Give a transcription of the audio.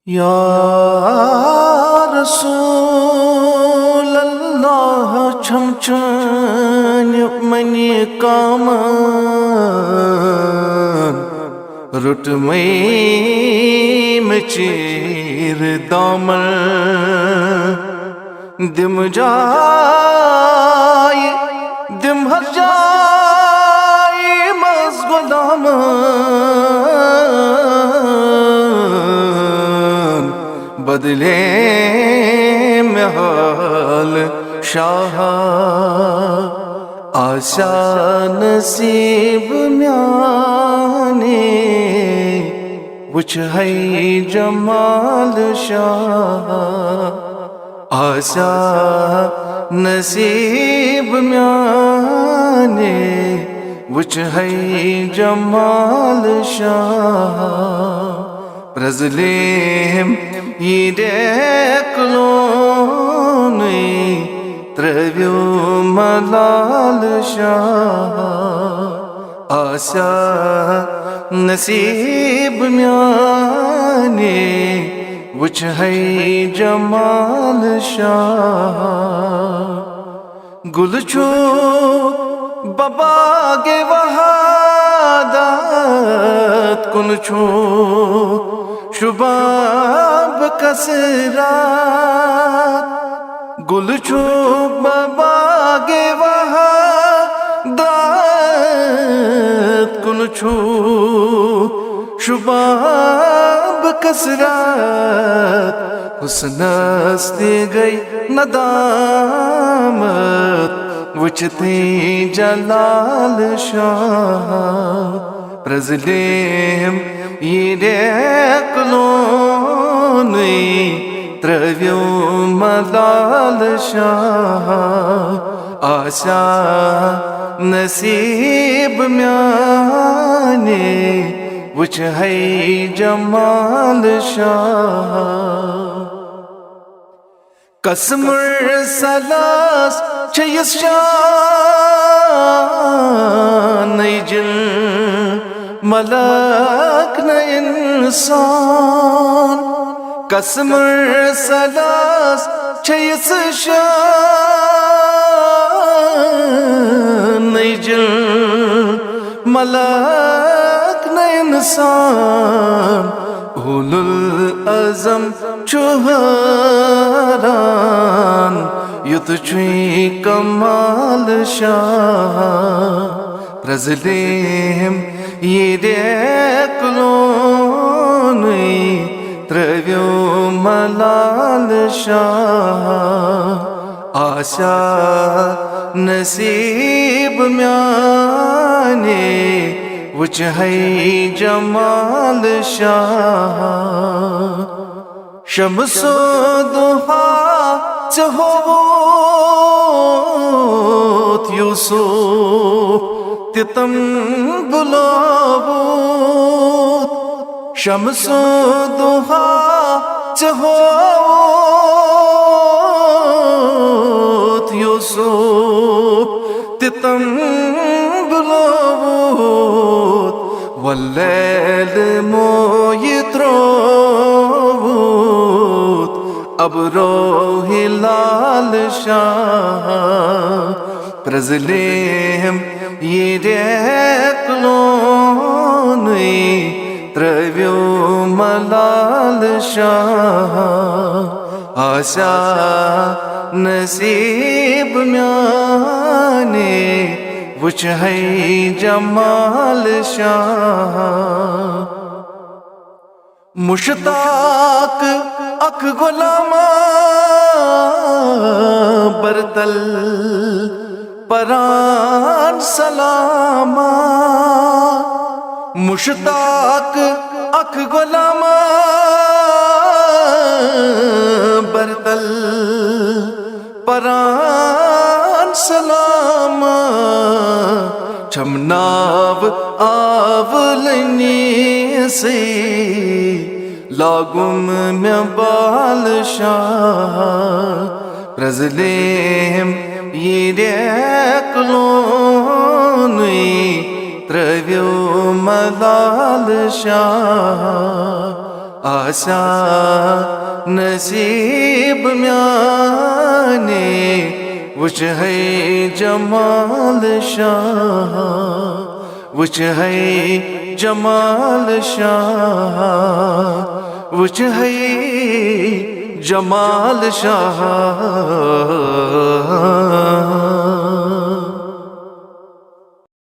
या रसूल अल्लाह छम छान मनि काम रुट मई मचीर दामन दिम जाय दिम हर जाय मज गुलाम बदले में हाल शाह आशा नसीब म्याने वुच है जमाल शाह आशा नसीब म्याने वुच है जमाल शाह प्रजलेम यीडेक्लोने त्रव्यो मलाल शाह आशा नसीब म्याने वुच है जमाल शाह गुलचो बबागे वहादत कुनचो शुबाब कसरात गुलचो बबागे वहादत कुनचो शुबाब कसरात हुस्नस्ते गई नदामत वुचते जलाल शाह प्रजलेम यीडेक्लोने त्रव्यो मलाल शाह आशा नसीब म्याने वुच है जमाल शाह कसमुर सलास चयस शान जिल मलक न इंसान कसमुर सलास चयस शान जिल मलक न इंसान उलुल अज़म चुहरान युतचुई कमाल शाह प्रजलेम यीडेक्लोने त्रव्यो मलाल शाह आशा नसीब म्याने वुच है जमाल शाह शमसो दुहा चहोत यूसुफ तितम बुलावोत शमसो दुहा चहोत यूसुफ तितम बुलावोत वल्लैल मोयत्रोवोत अब रोहि लाल शाह प्रजलेम यीडेक्लोने त्रव्यो मलाल शाह आशा नसीब म्याने वुच है जमाल शाह मुश्ताक अक गुलामा बरतल परान सलामा मुश्ताक अक गुलामा बरतल परान सलामा छमनाव आवलनी से लागुम में बाल शाह प्रजलेम यीडेक्लोने त्रव्यो मलाल शाह आसा नसीब म्याने वुच है जमाल शाह, वुच है जमाल शाह, वुच है जमाल शाह।